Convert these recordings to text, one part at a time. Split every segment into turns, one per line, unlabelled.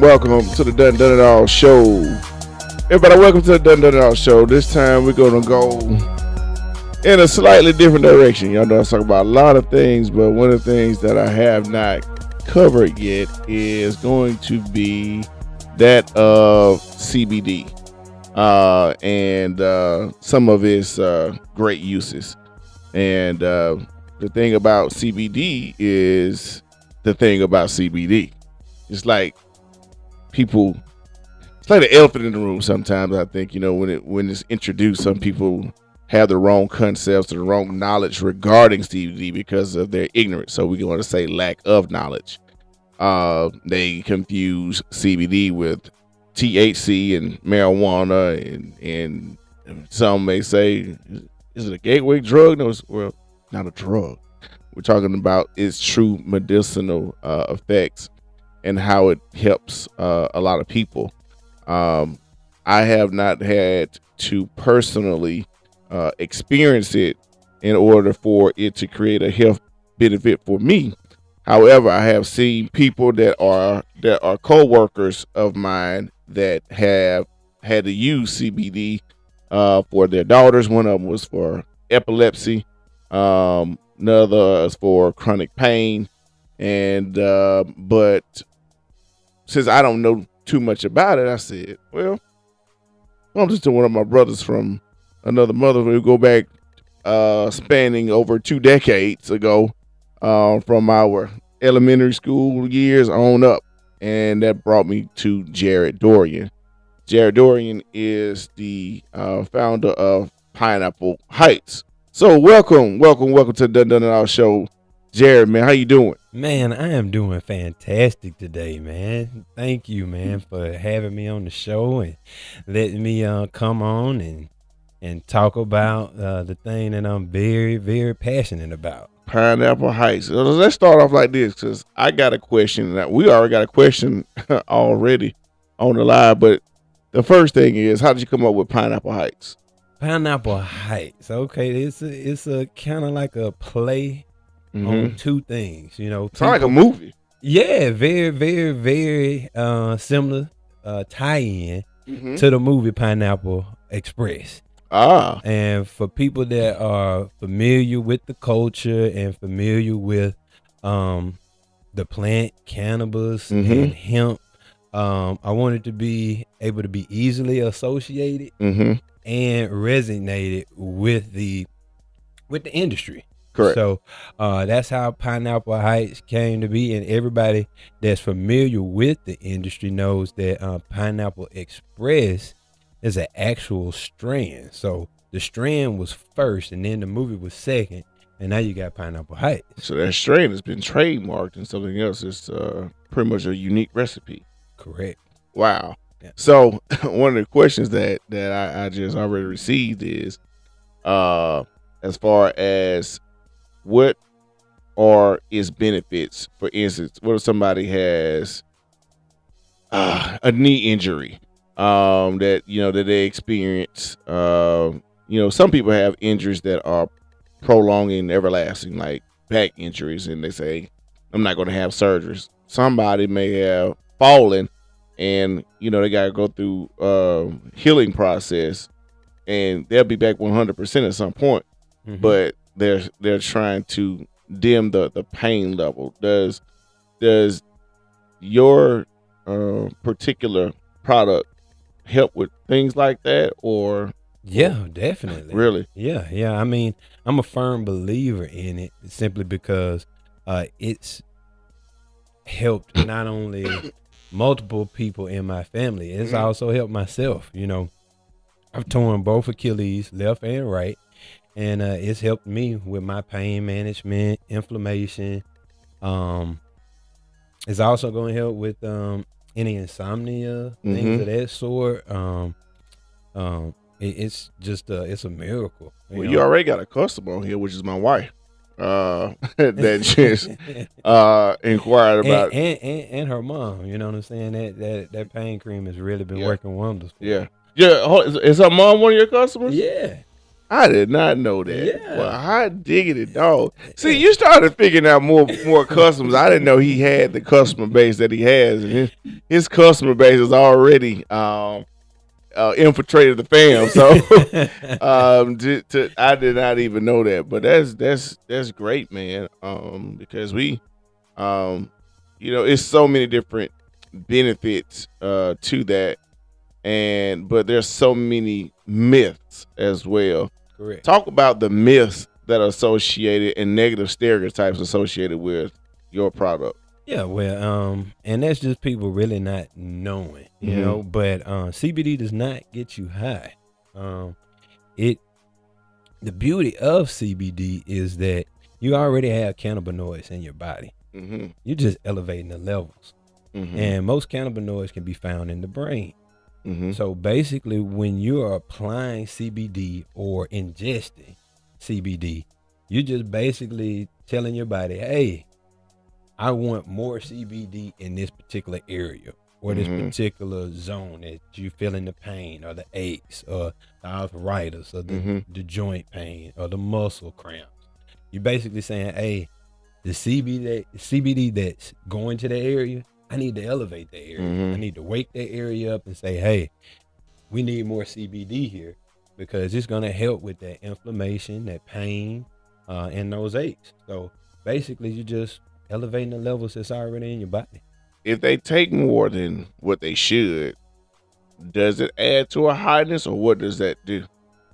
Welcome to the Dunn It All Show. Everybody, welcome to the Dunn It All Show. This time we're going to go in a slightly different direction. Y'all know I talk about a lot of things, but one of the things that I have not covered yet is going to be that of CBD and some of its great uses. And the thing about CBD is the thing about CBD. It's like it's like the elephant in the room sometimes. I think, when it's introduced, some people have the wrong concepts or the wrong knowledge regarding CBD because of their ignorance. So we want to say lack of knowledge. They confuse CBD with THC and marijuana, and some may say, is it a gateway drug? No, it's, well, not a drug. We're talking about its true medicinal effects and how it helps a lot of people. I have not had to personally experience it in order for it to create a health benefit for me. However, I have seen people that are co-workers of mine that have had to use CBD for their daughters. One of them was for epilepsy. Another is for chronic pain. And but since I don't know too much about it, I said, well, I'm just one of my brothers from another mother who go back spanning over 2 decades ago, from our elementary school years on up. And that brought me to Jarrod Dorion. Jarrod Dorion is the founder of Pineapple Heights. So welcome to the Dunn It All Show. Jarrod, man, how you doing?
Man, I am doing fantastic today, man. Thank you, man, for having me on the show and letting me come on and and talk about the thing that I'm very, very passionate about.
Pineapple Heights. So let's start off like this, because I got a question. We already got a question already on the live, but the first thing is, how did you come up with Pineapple Heights?
Pineapple Heights. Okay, it's a kind of like a play on two things.
Sound like a movie.
Yeah, very, very, very similar tie-in to the movie Pineapple Express. And for people that are familiar with the culture and familiar with the plant cannabis and hemp, I wanted to be able to be easily associated and resonated with the industry.
Correct.
So that's how Pineapple Heights came to be, and everybody that's familiar with the industry knows that Pineapple Express is an actual strand. So the strand was first, and then the movie was second, and now you got Pineapple Heights.
So that strand has been trademarked, and something else is pretty much a unique recipe.
Correct.
Wow.
Yeah.
So one of the questions that I just already received is, as far as what are its benefits? For instance, what if somebody has a knee injury that that they experience? Some people have injuries that are prolonging, everlasting, like back injuries, and they say, I'm not going to have surgeries. Somebody may have fallen, and they got to go through healing process, and they'll be back 100% at some point. But they're trying to dim the pain level. Does your particular product help with things like that, or?
Yeah, definitely.
Really?
Yeah. I mean, I'm a firm believer in it simply because it's helped not only multiple people in my family, it's also helped myself. I've torn both Achilles, left and right, and it's helped me with my pain management, inflammation. It's also going to help with any insomnia, things of that sort. It's just it's a miracle.
You already got a customer on here, which is my wife, that just inquired about
and her mom. You know what I'm saying? That pain cream has really been working wonders.
Yeah. Is her mom one of your customers?
Yeah.
I did not know that.
Yeah.
Well, hot diggity dog. See, you started figuring out more customers. I didn't know he had the customer base that he has, and his customer base is already infiltrated the fam. So I did not even know that. But that's great, man. Because we it's so many different benefits to that, but there's so many myths as well.
Correct.
Talk about the myths that are associated and negative stereotypes associated with your product.
Yeah, well, and that's just people really not knowing, you know. But CBD does not get you high. The beauty of CBD is that you already have cannabinoids in your body. You're just elevating the levels, and most cannabinoids can be found in the brain. So basically, when you are applying CBD or ingesting CBD, you're just basically telling your body, hey, I want more CBD in this particular area or this particular zone that you feeling the pain or the aches or the arthritis or the joint pain or the muscle cramps. You're basically saying, hey, the CBD that's going to the area, I need to elevate that area. I need to wake that area up and say, hey, we need more CBD here because it's going to help with that inflammation, that pain, and those aches. So basically, you're just elevating the levels that's already in your body.
If they take more than what they should, does it add to a highness, or what does that do?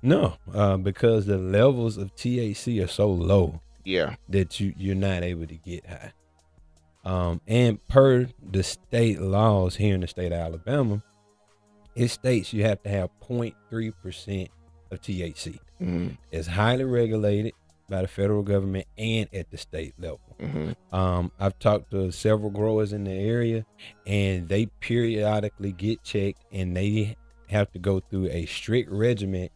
No, because the levels of THC are so low that you're not able to get high. And per the state laws here in the state of Alabama, it states you have to have 0.3% of THC. It's highly regulated by the federal government and at the state level. I've talked to several growers in the area, and they periodically get checked, and they have to go through a strict regimen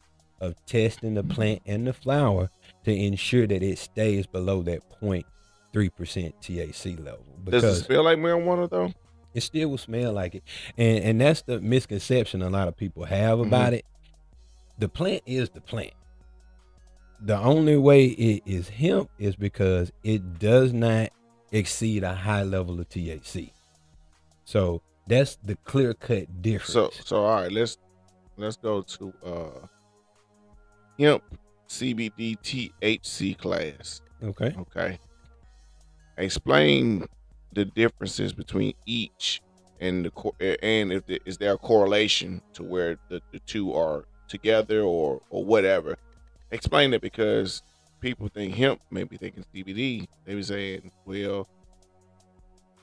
of testing the plant and the flower to ensure that it stays below that 0.3% THC level.
Does it smell like marijuana though?
It still will smell like it. And that's the misconception a lot of people have about it. The plant is the plant. The only way it is hemp is because it does not exceed a high level of THC. So that's the clear-cut difference.
So all right, let's go to hemp CBD THC class. Okay. Explain the differences between each and is there a correlation to where the two are together or whatever. Explain it, because people think hemp, maybe thinking CBD. They be saying, well,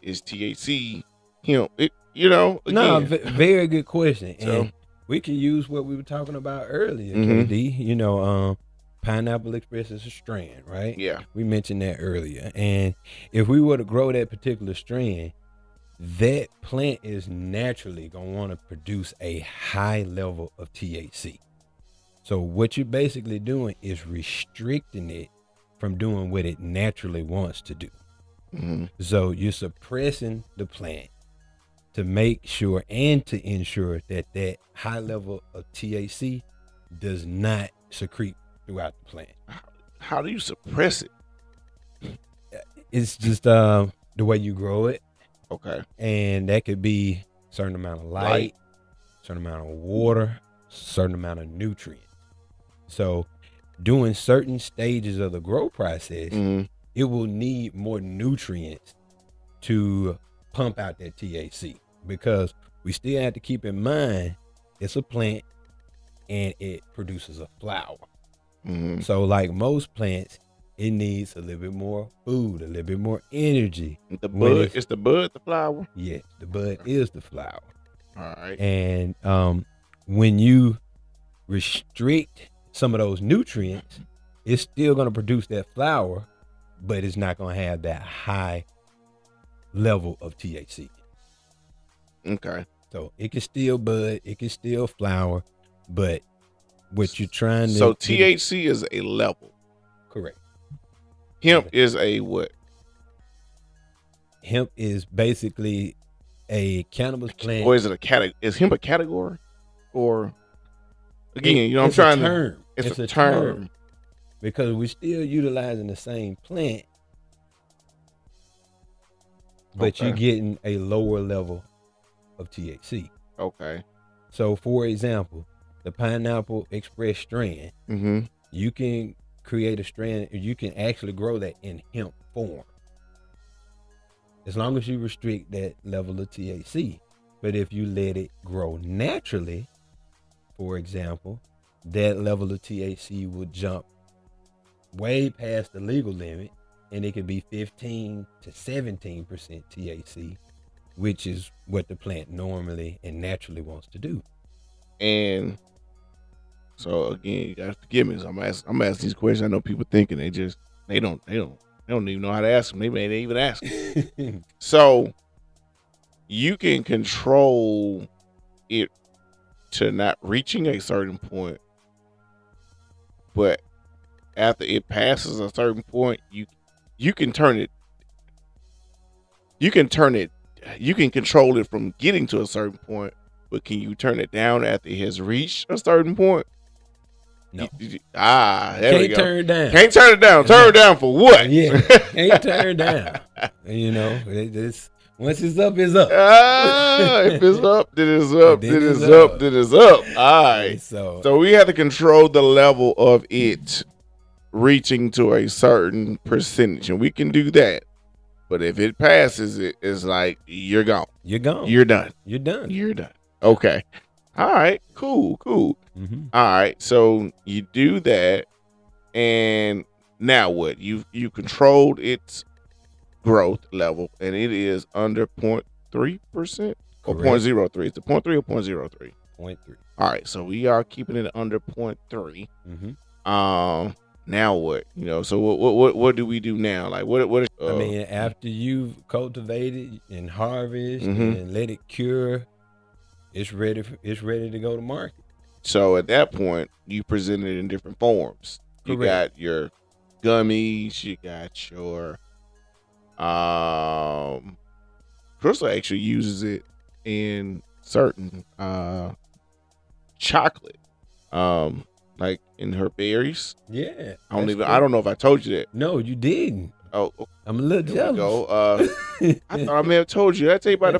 is THC hemp?
No, very good question. So, and we can use what we were talking about earlier, KD. Pineapple Express is a strand, right?
Yeah.
We mentioned that earlier. And if we were to grow that particular strand, that plant is naturally going to want to produce a high level of THC. So what you're basically doing is restricting it from doing what it naturally wants to do. So you're suppressing the plant to make sure and to ensure that that high level of THC does not secrete throughout the plant.
How do you suppress it?
It's just the way you grow it.
Okay.
And that could be a certain amount of light, certain amount of water, certain amount of nutrients. So during certain stages of the grow process, it will need more nutrients to pump out that THC, because we still have to keep in mind it's a plant and it produces a flower. So like most plants, it needs a little bit more food, a little bit more energy.
The bud, it's the bud, the flower?
Yeah, the bud is the flower.
All right.
And when you restrict some of those nutrients, it's still going to produce that flower, but it's not going to have that high level of THC.
Okay.
So it can still bud, it can still flower, but what you're trying to...
So THC is a level.
Correct.
Hemp is a what?
Hemp is basically a cannabis plant.
Or is it a category? Is hemp a category? Or again, I'm trying to... It's a term.
Because we're still utilizing the same plant, but you're getting a lower level of THC.
Okay.
So for example, the Pineapple Express strand, you can create a strand, you can actually grow that in hemp form, as long as you restrict that level of THC. But if you let it grow naturally, for example, that level of THC will jump way past the legal limit, and it could be 15 to 17% THC, which is what the plant normally and naturally wants to do.
And so again, you gotta forgive me. So I'm asking these questions. I know people thinking they don't even know how to ask them. They may not even ask them. So you can control it to not reaching a certain point, but after it passes a certain point, you can turn it. You can control it from getting to a certain point, but can you turn it down after it has reached a certain point?
No.
There we go.
Can't turn it down.
Can't turn it down. Turn it down for what?
Yeah, can't turn it down. Once it's up, it's up.
If it's up, then it's up. Then it's up. Then it's up. All right. So we have to control the level of it reaching to a certain percentage, and we can do that. But if it passes, it's like you're gone.
You're gone.
You're done.
You're done.
You're done. Okay. All right. Cool.
Mm-hmm.
All right. So you do that, and now what? You controlled its growth level, and it is under 0.3% or 0.03. It's a 0.3 or 0.03.
0.3.
All right. So we are keeping it under 0.3.
Mm-hmm.
Now what? So what do we do now? Like what?
I mean, after you've cultivated and harvest and let it cure, it's ready to go to market.
So at that point, you present it in different forms. You
Correct.
got your gummies. You got your Crystal actually uses it in certain chocolate, like in her berries.
Yeah.
I don't know if I told you that.
No, you didn't.
Oh,
I'm a little jealous.
I thought I may have told you. Did I tell you about the